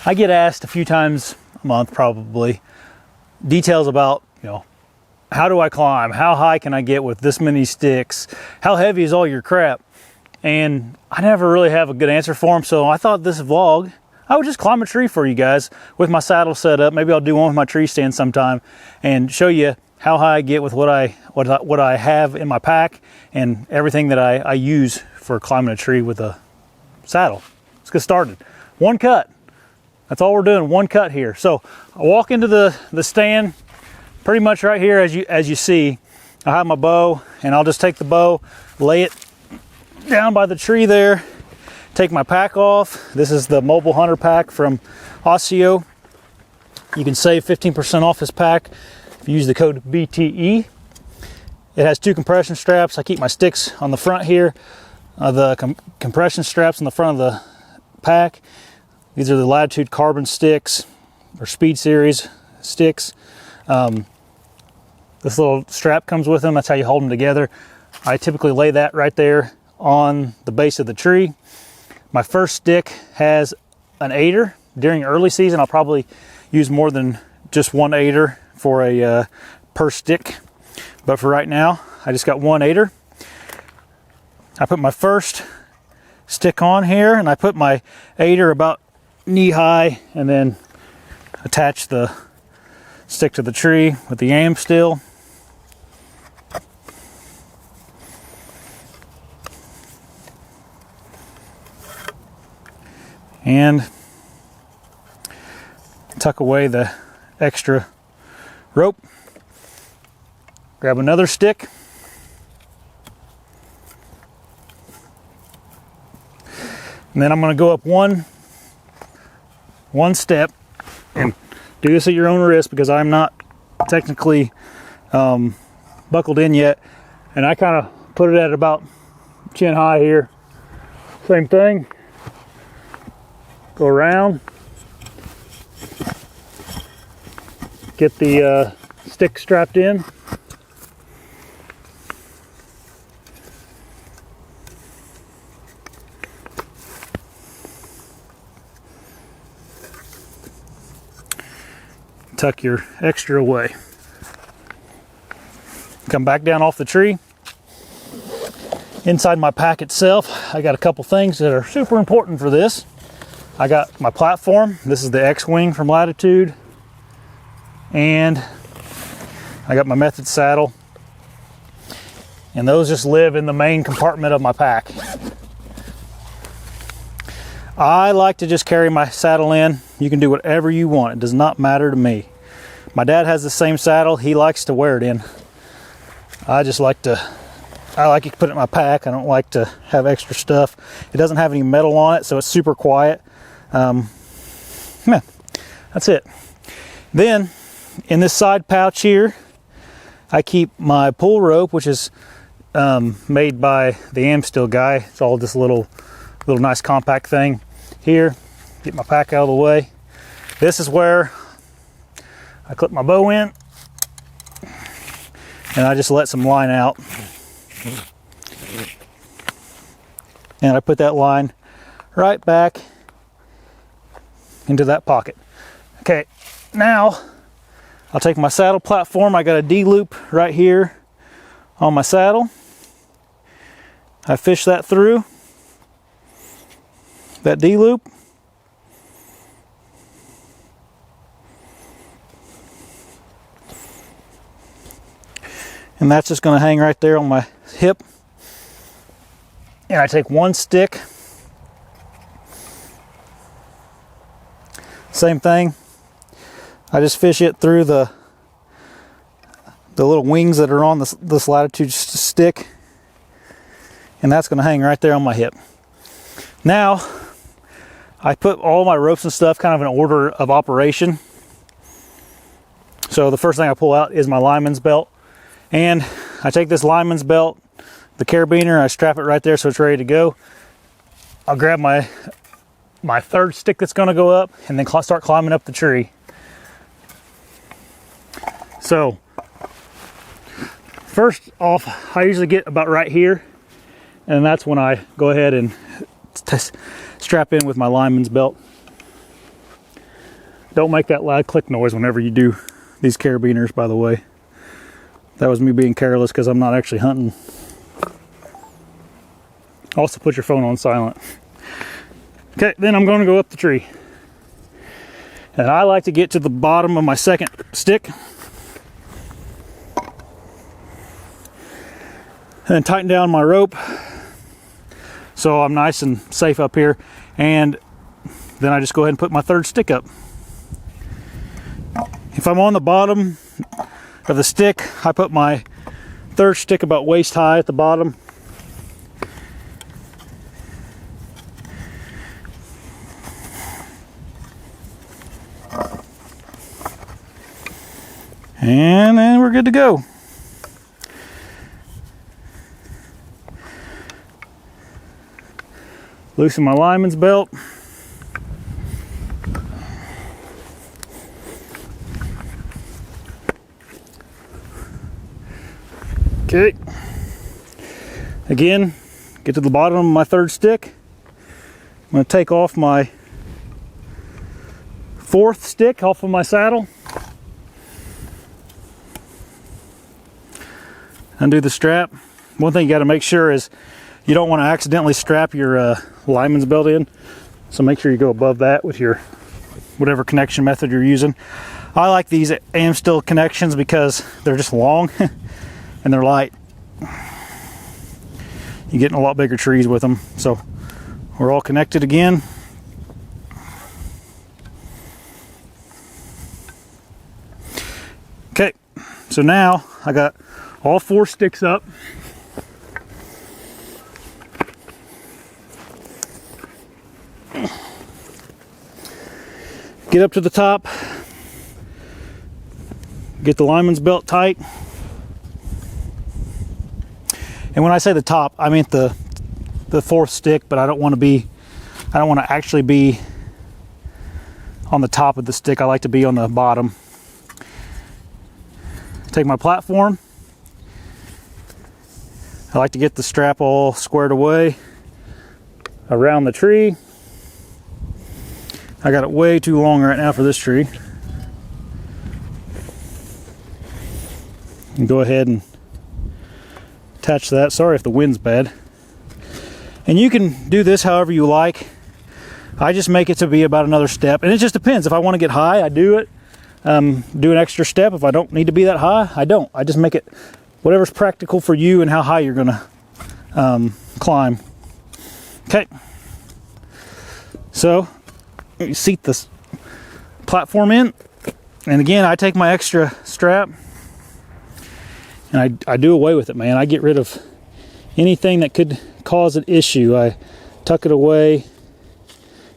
I get asked a few times a month probably details about, how do I climb? How high can I get with this many sticks? How heavy is all your crap? And I never really have a good answer for them, so I thought this vlog, I would just climb a tree for you guys with my saddle set up. Maybe I'll do one with my tree stand sometime and show you how high I get with what I have in my pack and everything that I use for climbing a tree with a saddle. Let's get started. One cut. That's all we're doing, one cut here. So I walk into the stand pretty much right here as you see. I have my bow and I'll just take the bow, lay it down by the tree there, take my pack off. This is the mobile hunter pack from ASIO. You can save 15% off this pack if you use the code BTE. It has 2 compression straps. I keep my sticks on the front here. The compression straps on the front of the pack. These are the Latitude carbon sticks or Speed Series sticks. This little strap comes with them. That's how you hold them together. I typically lay that right there on the base of the tree. My first stick has an aider. During early season, I'll probably use more than just one aider for a per stick. But for right now, I just got one aider. I put my first stick on here and I put my aider about knee high and then attach the stick to the tree with the aim still. And tuck away the extra rope. Grab another stick. And then I'm going to go up one step and do this at your own risk because I'm not technically buckled in yet. And I kind of put it at about chin high here. Same thing. Go around. Get the stick strapped in. Tuck your extra away. Come back down off the tree. Inside my pack itself, I got a couple things that are super important for this. I got my platform. This is the X-Wing from Latitude. And I got my Method saddle. And those just live in the main compartment of my pack. I like to just carry my saddle in. You can do whatever you want. It does not matter to me. My dad has the same saddle. He likes to wear it in. I like to put it in my pack. I don't like to have extra stuff. It doesn't have any metal on it, so it's super quiet. Yeah, that's it. Then in this side pouch here, I keep my pull rope, which is made by the Amstel guy. It's all this little nice compact thing here. Get my pack out of the way. This is where I clip my bow in and I just let some line out. And I put that line right back into that pocket. Okay, now I'll take my saddle platform. I got a D-loop right here on my saddle. I fish that through that D-loop. And that's just going to hang right there on my hip. And I take one stick. Same thing. I just fish it through the little wings that are on this Latitude stick. And that's going to hang right there on my hip. Now, I put all my ropes and stuff kind of in order of operation. So the first thing I pull out is my lineman's belt. And I take this lineman's belt, the carabiner, I strap it right there so it's ready to go. I'll grab my third stick that's going to go up and then start climbing up the tree. So first off, I usually get about right here, and that's when I go ahead and strap in with my lineman's belt. Don't make that loud click noise whenever you do these carabiners, by the way. That was me being careless because I'm not actually hunting. Also put your phone on silent. Okay, then I'm going to go up the tree. And I like to get to the bottom of my second stick. And then tighten down my rope so I'm nice and safe up here. And then I just go ahead and put my third stick up. If I'm on the bottom of the stick, I put my third stick about waist high at the bottom. And then we're good to go. Loosen my lineman's belt. Okay. Again, get to the bottom of my third stick. I'm going to take off my fourth stick off of my saddle. Undo the strap. One thing you got to make sure is you don't want to accidentally strap your lineman's belt in. So make sure you go above that with your whatever connection method you're using. I like these AM steel connections because they're just long and they're light. You're getting a lot bigger trees with them. So we're all connected again. Okay, so now I got all four sticks up. Get up to the top. Get the lineman's belt tight. And when I say the top, I mean the fourth stick, but I don't want to actually be on the top of the stick. I like to be on the bottom. Take my platform. I like to get the strap all squared away around the tree. I got it way too long right now for this tree. And go ahead and attach that. Sorry if the wind's bad. And you can do this however you like. I just make it to be about another step. And it just depends. If I want to get high, I do it. Do an extra step. If I don't need to be that high, I don't. I just make it whatever's practical for you and how high you're going to climb. Okay. So you seat this platform in. And again, I take my extra strap and I do away with it, man. I get rid of anything that could cause an issue. I tuck it away.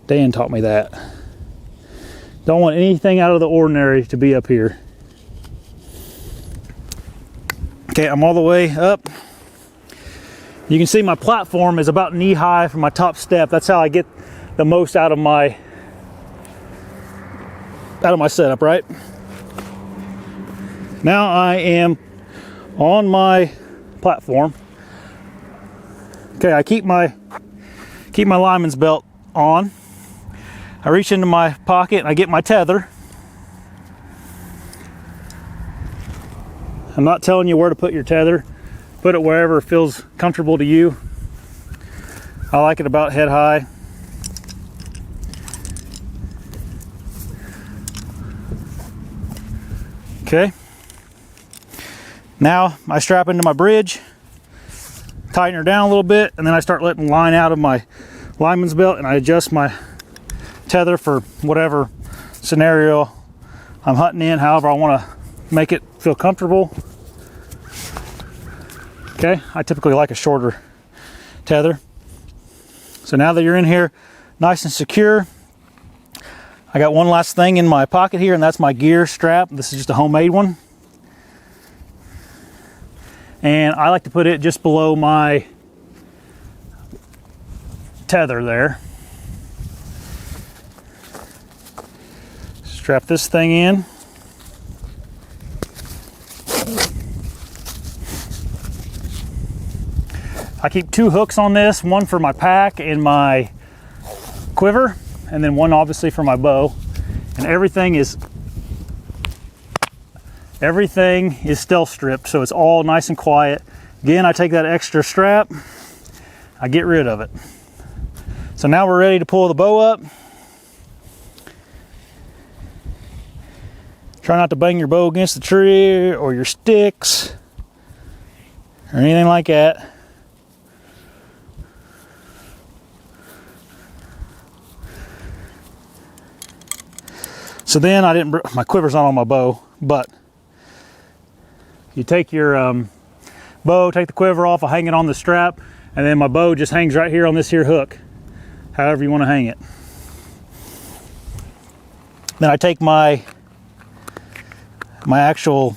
Dan taught me that. Don't want anything out of the ordinary to be up here. Okay, I'm all the way up. You can see my platform is about knee high from my top step. That's how I get the most out of my setup, right? Now I am on my platform. Okay, I keep my lineman's belt on. I reach into my pocket and I get my tether. I'm not telling you where to put your tether. Put it wherever it feels comfortable to you. I like it about head high. Okay. Now I strap into my bridge, tighten her down a little bit, and then I start letting line out of my lineman's belt and I adjust my tether for whatever scenario I'm hunting in, however I want to make it feel comfortable. Okay, I typically like a shorter tether. So now that you're in here nice and secure, I got one last thing in my pocket here, and that's my gear strap. This is just a homemade one. And I like to put it just below my tether there. Strap this thing in. I keep two hooks on this, one for my pack and my quiver, and then one obviously for my bow. And everything is stealth stripped, so it's all nice and quiet. Again, I take that extra strap, I get rid of it. So now we're ready to pull the bow up. Try not to bang your bow against the tree or your sticks or anything like that. So then my quiver's not on my bow, but you take your bow, take the quiver off, I hang it on the strap, and then my bow just hangs right here on this here hook, however you want to hang it. Then I take my actual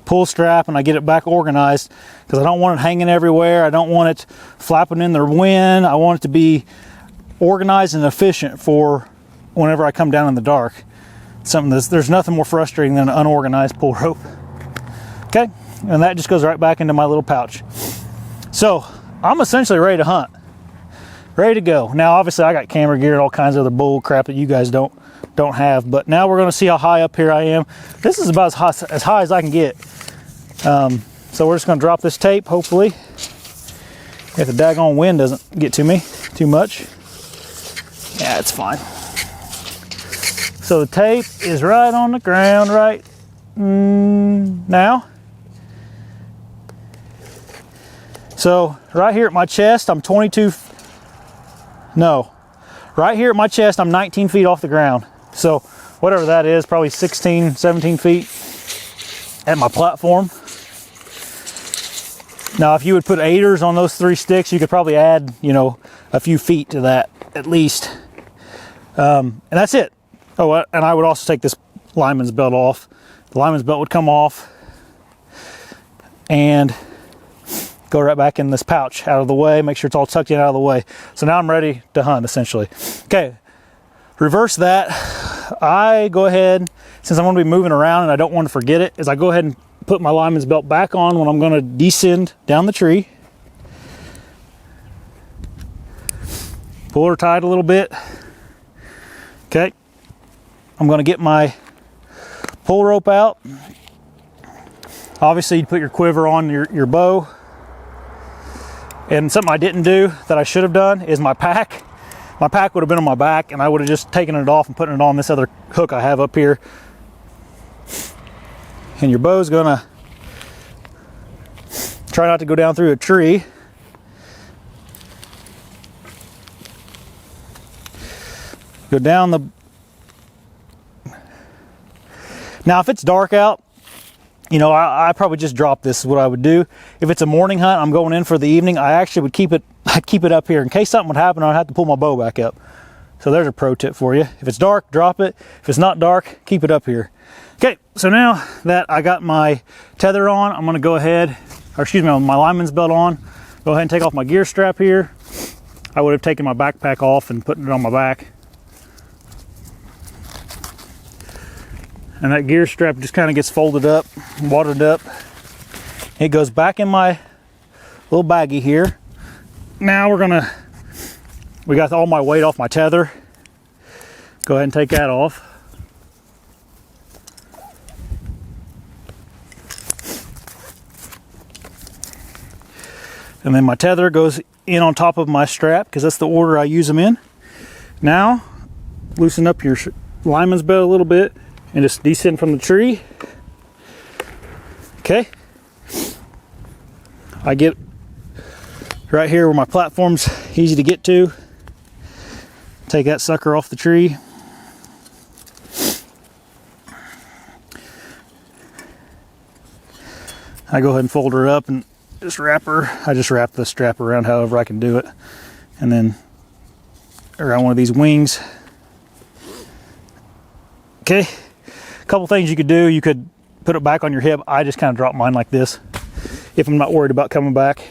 pull strap and I get it back organized, because I don't want it hanging everywhere. I don't want it flapping in the wind. I want it to be organized and efficient for whenever I come down in the dark. There's nothing more frustrating than an unorganized pull rope. Okay, and that just goes right back into my little pouch. So I'm essentially ready to hunt, ready to go. Now obviously I got camera gear and all kinds of other bull crap that you guys don't have, but now we're going to see how high up here I am. This is about as high as I can get. So we're just going to drop this tape, hopefully, if the daggone wind doesn't get to me too much. Yeah, it's fine. So the tape is right on the ground right now. So right here at my chest, I'm right here at my chest, I'm 19 feet off the ground. So whatever that is, probably 16, 17 feet at my platform. Now, if you would put aiders on those 3 sticks, you could probably add, a few feet to that at least. And that's it. Oh, and I would also take this lineman's belt off. The lineman's belt would come off and go right back in this pouch, out of the way. Make sure it's all tucked in out of the way. So now I'm ready to hunt, essentially. Okay, reverse that. I go ahead, since I'm going to be moving around and I don't want to forget it, is I go ahead and put my lineman's belt back on when I'm going to descend down the tree. Pull her tight a little bit. Okay, I'm going to get my pull rope out. Obviously, you put your quiver on your bow. And something I didn't do that I should have done is my pack. My pack would have been on my back, and I would have just taken it off and putting it on this other hook I have up here. And your bow's gonna try not to go down through a tree. Go down the... Now, if it's dark out, I probably just drop this is what I would do. If it's a morning hunt, I'm going in for the evening, I actually would keep it up here in case something would happen. I'd have to pull my bow back up. So there's a pro tip for you. If it's dark, drop it. If it's not dark, keep it up here. Okay, so now that I got my tether on, I'm gonna go ahead, my lineman's belt on, go ahead and take off my gear strap here. I would have taken my backpack off and putting it on my back. And that gear strap just kind of gets folded up, watered up. It goes back in my little baggie here. Now we got all my weight off my tether. Go ahead and take that off. And then my tether goes in on top of my strap, because that's the order I use them in. Now, loosen up your lineman's belt a little bit and just descend from the tree. Okay. I get right here where my platform's easy to get to. Take that sucker off the tree. I go ahead and fold her up and just wrap her. I just wrap the strap around however I can do it. And then around one of these wings. Okay. A couple things you could do. You could put it back on your hip. I just kind of drop mine like this if I'm not worried about coming back.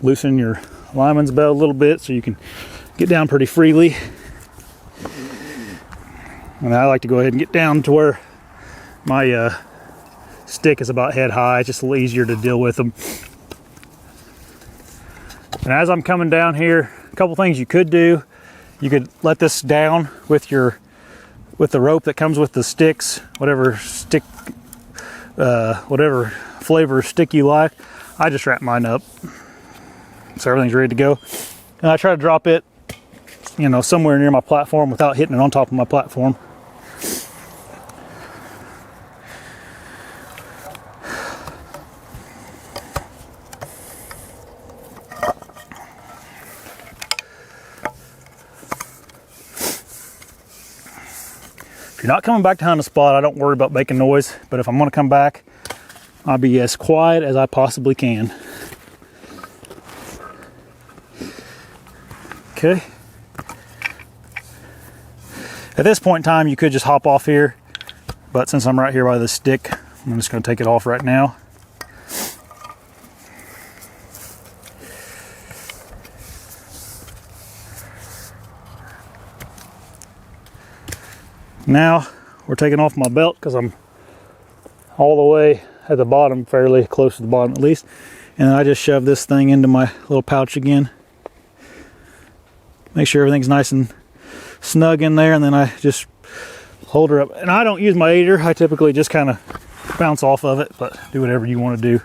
Loosen your lineman's belt a little bit so you can get down pretty freely. And I like to go ahead and get down to where my stick is about head high. It's just a little easier to deal with them. And as I'm coming down here, a couple things you could do. You could let this down with the rope that comes with the sticks, whatever flavor stick you like. I just wrap mine up so everything's ready to go. And I try to drop it, you know, somewhere near my platform without hitting it on top of my platform. If you're not coming back to hunt a spot, I don't worry about making noise, but if I'm going to come back, I'll be as quiet as I possibly can. Okay. At this point in time, you could just hop off here, but since I'm right here by the stick, I'm just going to take it off right now. Now we're taking off my belt because I'm all the way at the bottom, fairly close to the bottom at least. And I just shove this thing into my little pouch again. Make sure everything's nice and snug in there, and then I just hold her up. And I don't use my aider. I typically just kind of bounce off of it, but do whatever you want to do.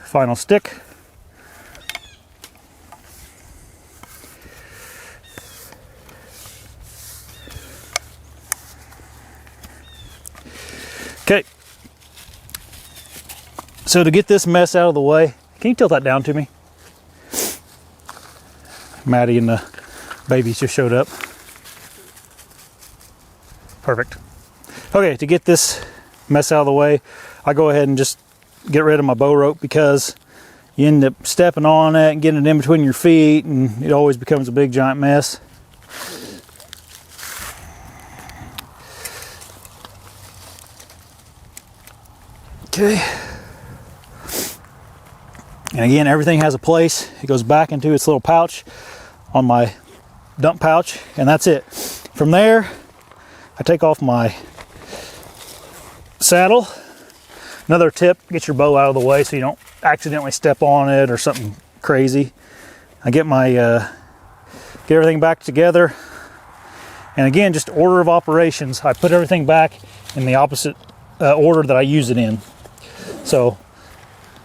Final stick. Okay, so to get this mess out of the way, can you tilt that down to me? Maddie and the babies just showed up. Perfect. Okay, to get this mess out of the way, I go ahead and just get rid of my bow rope because you end up stepping on it and getting it in between your feet, and it always becomes a big giant mess. Okay. And again, everything has a place. It goes back into its little pouch on my dump pouch, and that's it. From there, I take off my saddle. Another tip, get your bow out of the way so you don't accidentally step on it or something crazy. I get my get everything back together. And again, just order of operations. I put everything back in the opposite order that I use it in. So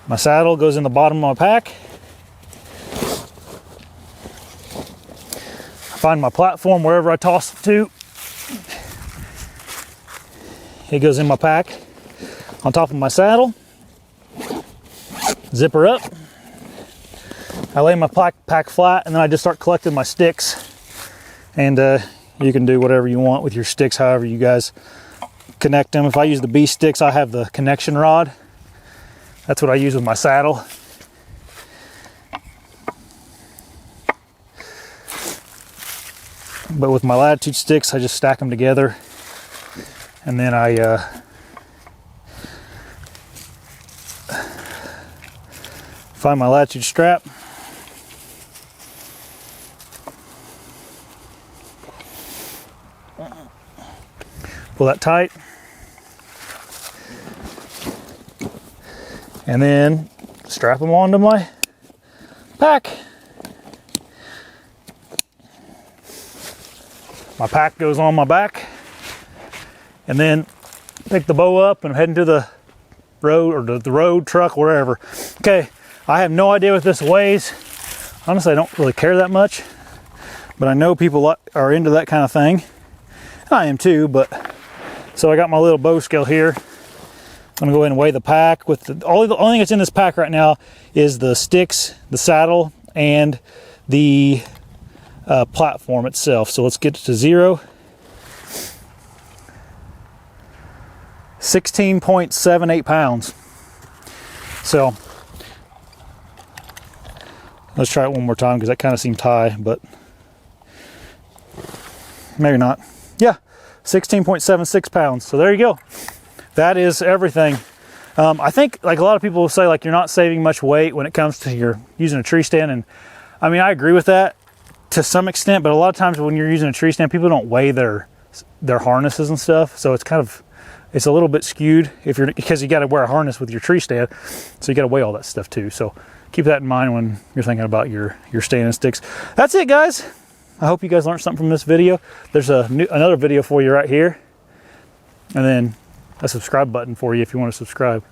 my saddle goes in the bottom of my pack. I find my platform wherever I toss it to. It goes in my pack on top of my saddle. Zip her up. I lay my pack flat, and then I just start collecting my sticks. And you can do whatever you want with your sticks, however you guys connect them. If I use the B sticks, I have the connection rod. That's what I use with my saddle. But with my latitude sticks, I just stack them together, and then I find my latitude strap. Pull that tight. And then strap them onto my pack. My pack goes on my back. And then pick the bow up and head into the road, or the road, truck, wherever. Okay, I have no idea what this weighs. Honestly, I don't really care that much. But I know people are into that kind of thing. I am too, but... So I got my little bow scale here. I'm gonna go ahead and weigh the pack. With the only thing that's in this pack right now is the sticks, the saddle, and the platform itself. So let's get it to 0. 16.78 pounds. So let's try it one more time because that kind of seemed high, but maybe not. Yeah, 16.76 pounds. So there you go. That is everything. I think, like a lot of people will say, like, you're not saving much weight when it comes to your using a tree stand, and I mean, I agree with that to some extent, but a lot of times when you're using a tree stand, people don't weigh their harnesses and stuff, so it's kind of it's a little bit skewed because you got to wear a harness with your tree stand, so you got to weigh all that stuff too. So keep that in mind when you're thinking about your standing sticks. That's it, guys. I hope you guys learned something from this video. There's another video for you right here, and then a subscribe button for you if you want to subscribe.